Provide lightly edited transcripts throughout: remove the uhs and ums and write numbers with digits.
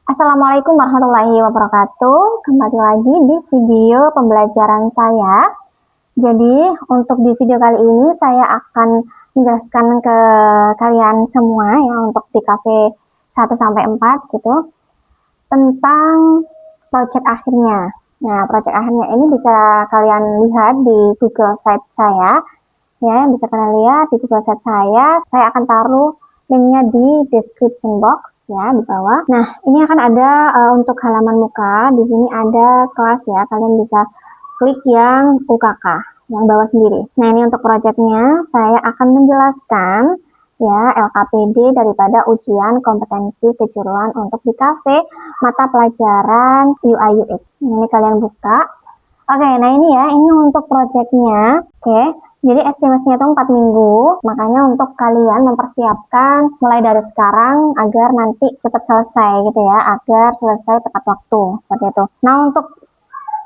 Assalamualaikum warahmatullahi wabarakatuh. Kembali lagi di video pembelajaran saya. Jadi, untuk di video kali ini saya akan menjelaskan ke kalian semua ya untuk di KV 1 sampai 4 gitu tentang project akhirnya. Nah, project akhirnya ini bisa kalian lihat di Google Site saya. Ya, bisa kalian lihat di Google Site saya. Saya akan taruh linknya di description box ya di bawah. Nah, ini akan ada untuk halaman muka. Di sini ada kelas ya. Kalian bisa klik yang UKK, yang bawah sendiri. Nah, ini untuk proyeknya saya akan menjelaskan ya LKPD daripada ujian kompetensi kejuruan untuk di KV mata pelajaran UI UX. Ini kalian buka. Oke, nah ini ya, ini untuk proyeknya. Oke. Jadi estimasinya itu 4 minggu, makanya untuk kalian mempersiapkan mulai dari sekarang agar nanti cepat selesai gitu ya, agar selesai tepat waktu, seperti itu. Nah, untuk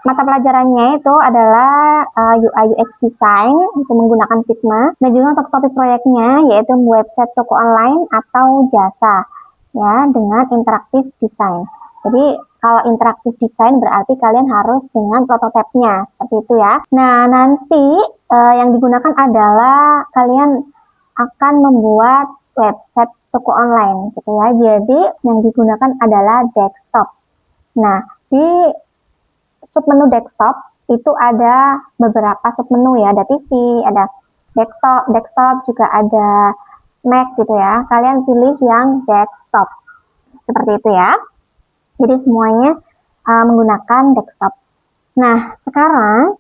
mata pelajarannya itu adalah UI UX Design, itu menggunakan Figma. Dan juga untuk topik proyeknya yaitu website toko online atau jasa, ya, dengan interaktif design. Jadi kalau interaktif design berarti kalian harus dengan prototipenya, seperti itu ya. Nah, nanti yang digunakan adalah kalian akan membuat website toko online gitu ya. Jadi yang digunakan adalah desktop. Nah, di submenu desktop itu ada beberapa submenu ya, ada TV, ada desktop juga ada Mac gitu ya. Kalian pilih yang desktop. Seperti itu ya. Jadi semuanya menggunakan desktop. Nah, sekarang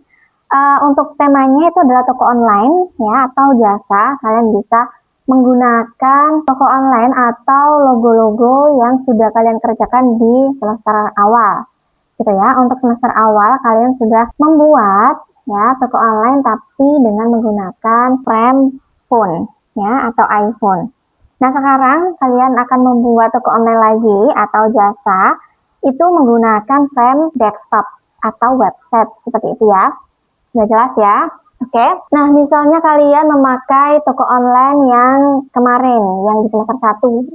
untuk temanya itu adalah toko online ya atau jasa. Kalian bisa menggunakan toko online atau logo-logo yang sudah kalian kerjakan di semester awal. Gitu ya. Untuk semester awal kalian sudah membuat ya toko online tapi dengan menggunakan frame phone ya atau iPhone. Nah, sekarang kalian akan membuat toko online lagi atau jasa itu menggunakan frame desktop atau website seperti itu ya. Sudah jelas ya? Oke. Nah, misalnya kalian memakai toko online yang kemarin, yang di semester 1.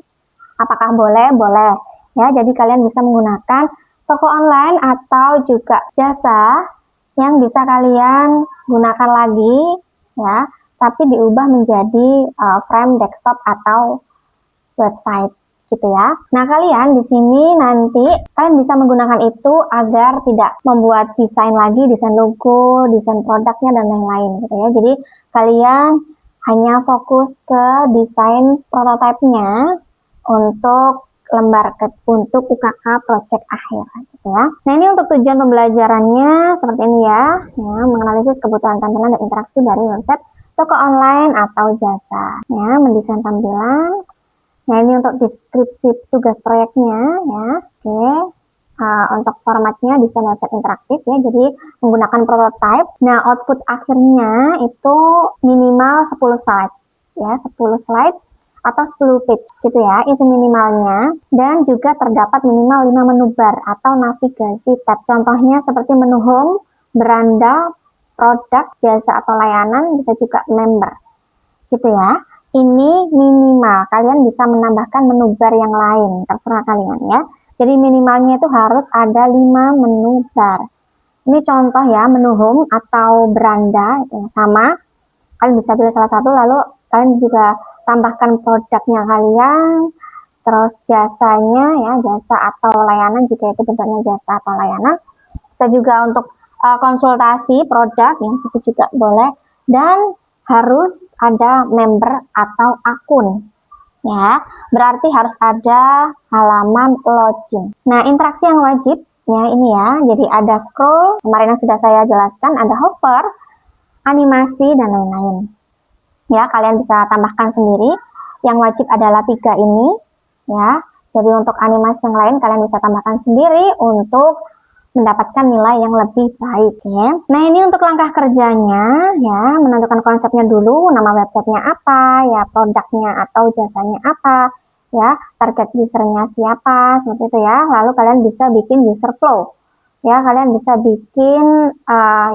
Apakah boleh? Boleh. Ya, jadi kalian bisa menggunakan toko online atau juga jasa yang bisa kalian gunakan lagi ya, tapi diubah menjadi frame desktop atau website gitu ya. Nah, kalian di sini nanti kalian bisa menggunakan itu agar tidak membuat desain lagi, desain logo, desain produknya dan lain-lain gitu ya. Jadi kalian hanya fokus ke desain prototipenya untuk untuk UKK project akhir gitu ya. Nah, ini untuk tujuan pembelajarannya seperti ini ya, menganalisis kebutuhan tampilan dan interaksi dari website toko online atau jasa ya, mendesain tampilan. Nah, ini untuk deskripsi tugas proyeknya ya. Oke. Untuk formatnya desain website interaktif ya, jadi menggunakan prototype. Nah, output akhirnya itu minimal 10 slide ya, 10 slide atau 10 page gitu ya, itu minimalnya. Dan juga terdapat minimal 5 menu bar atau navigasi tab. Contohnya seperti menu home, beranda, produk, jasa atau layanan, bisa juga member gitu ya. Ini minimal, kalian bisa menambahkan menu bar yang lain, terserah kalian ya. Jadi minimalnya itu harus ada 5 menu bar. Ini contoh ya, menu home atau beranda ya, sama. Kalian bisa pilih salah satu, lalu kalian juga tambahkan produknya kalian, terus jasanya ya, jasa atau layanan jika itu bentuknya jasa atau layanan. Bisa juga untuk konsultasi produk yang itu juga boleh, dan harus ada member atau akun ya, berarti harus ada halaman login. Nah, interaksi yang wajib ya ini ya, jadi ada scroll, kemarin yang sudah saya jelaskan, ada hover, animasi dan lain-lain ya. Kalian bisa tambahkan sendiri, yang wajib adalah 3 ini ya. Jadi untuk animasi yang lain kalian bisa tambahkan sendiri untuk mendapatkan nilai yang lebih baik ya. Nah, ini untuk langkah kerjanya ya, menentukan konsepnya dulu, nama websitenya apa ya, produknya atau jasanya apa ya, target usernya siapa, seperti itu ya. Lalu kalian bisa bikin user flow ya, kalian bisa bikin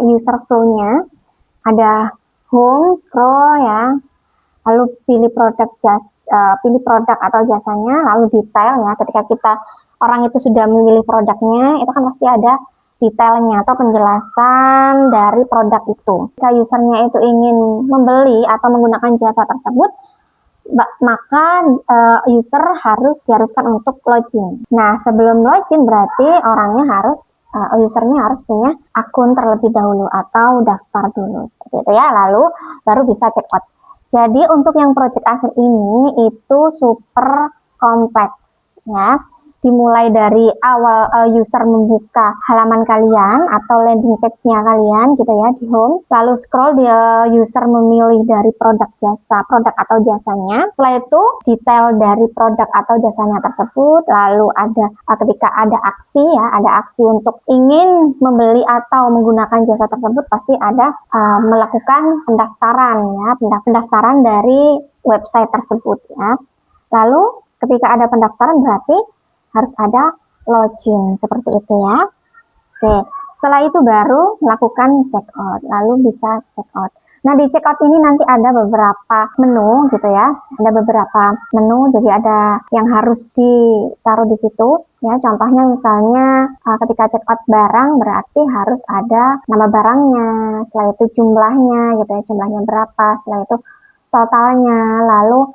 user flow-nya, ada home, scroll ya, lalu pilih produk atau jasanya, lalu detail ya, ketika kita orang itu sudah memilih produknya, itu kan pasti ada detailnya atau penjelasan dari produk itu. Jika usernya itu ingin membeli atau menggunakan jasa tersebut, maka user diharuskan untuk login. Nah, sebelum login berarti usernya harus punya akun terlebih dahulu atau daftar dulu, seperti itu ya. Lalu baru bisa check out. Jadi untuk yang project akhir ini itu super kompleks ya. Dimulai dari awal user membuka halaman kalian atau landing page-nya kalian gitu ya di home, lalu scroll dia user memilih dari produk atau jasanya. Setelah itu detail dari produk atau jasanya tersebut, lalu ada ketika ada aksi ya, ada aksi untuk ingin membeli atau menggunakan jasa tersebut, pasti ada melakukan pendaftaran ya, pendaftaran dari website tersebut ya. Lalu ketika ada pendaftaran berarti harus ada login, seperti itu ya. Oke, setelah itu baru melakukan check out, lalu bisa check out. Nah, di check out ini nanti ada beberapa menu gitu ya. Ada beberapa menu, jadi ada yang harus ditaruh di situ ya. Contohnya misalnya ketika check out barang berarti harus ada nama barangnya, setelah itu jumlahnya gitu ya, jumlahnya berapa, setelah itu totalnya, lalu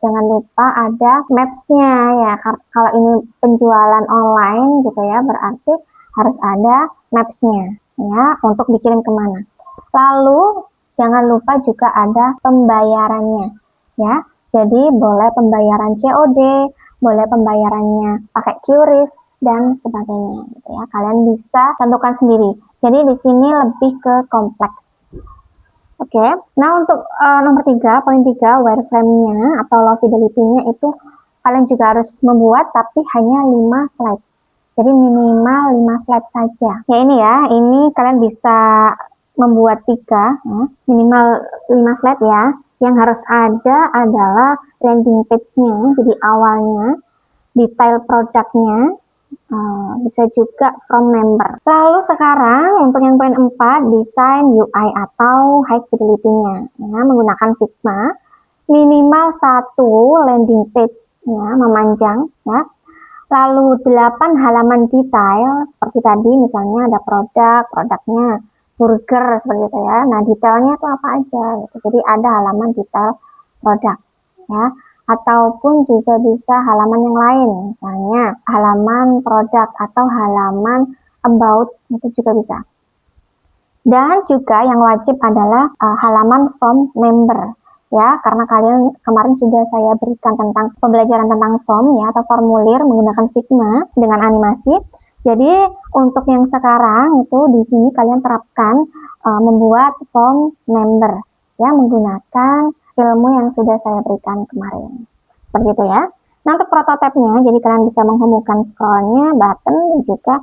jangan lupa ada maps-nya ya. Kalau ini penjualan online gitu ya, berarti harus ada maps-nya ya untuk dikirim kemana. Lalu jangan lupa juga ada pembayarannya ya. Jadi boleh pembayaran COD, boleh pembayarannya pakai QRIS dan sebagainya gitu ya. Kalian bisa tentukan sendiri. Jadi di sini lebih ke kompleks. Oke, nah untuk nomor 3, poin 3, wireframe-nya atau low fidelity-nya itu kalian juga harus membuat tapi hanya 5 slide. Jadi minimal 5 slide saja. Ya ini ya, ini kalian bisa membuat 3, ya, minimal 5 slide ya. Yang harus ada adalah landing page-nya, jadi awalnya, detail produknya, bisa juga from member. Lalu sekarang untuk yang poin 4, desain UI atau high fidelity-nya ya, menggunakan Figma, minimal 1 landing page ya, memanjang ya. Lalu 8 halaman detail seperti tadi, misalnya ada produknya burger seperti itu ya. Nah, detailnya itu apa aja gitu. Jadi ada halaman detail produk ya. Ataupun juga bisa halaman yang lain, misalnya halaman produk atau halaman about, itu juga bisa. Dan juga yang wajib adalah halaman form member ya, karena kalian kemarin sudah saya berikan tentang pembelajaran tentang form ya atau formulir menggunakan Figma dengan animasi. Jadi untuk yang sekarang itu di sini kalian terapkan membuat form member ya menggunakan ilmu yang sudah saya berikan kemarin. Seperti itu ya. Nah, untuk prototipenya, jadi kalian bisa menghubungkan scrollnya, button, dan juga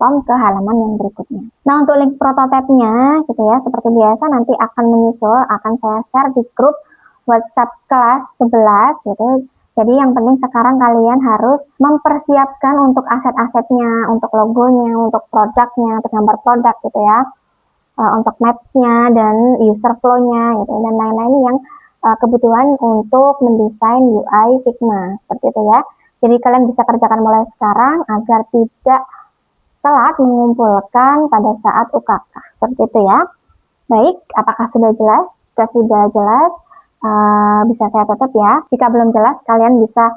form ke halaman yang berikutnya. Nah, untuk link prototipenya, gitu ya, seperti biasa nanti akan menyusul, akan saya share di grup WhatsApp kelas 11, gitu. Jadi yang penting sekarang kalian harus mempersiapkan untuk aset-asetnya, untuk logonya, untuk produknya, untuk gambar produk gitu ya. Untuk maps-nya dan user flow-nya gitu dan lain-lain yang kebutuhan untuk mendesain UI Figma seperti itu ya. Jadi kalian bisa kerjakan mulai sekarang agar tidak telat mengumpulkan pada saat UKK seperti itu ya. Baik, apakah sudah jelas? Jika sudah jelas, bisa saya tutup ya. Jika belum jelas, kalian bisa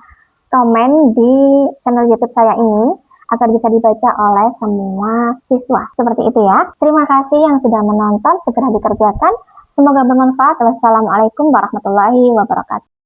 komen di channel YouTube saya ini agar bisa dibaca oleh semua siswa. Seperti itu ya. Terima kasih yang sudah menonton, segera dikerjakan. Semoga bermanfaat. Wassalamualaikum warahmatullahi wabarakatuh.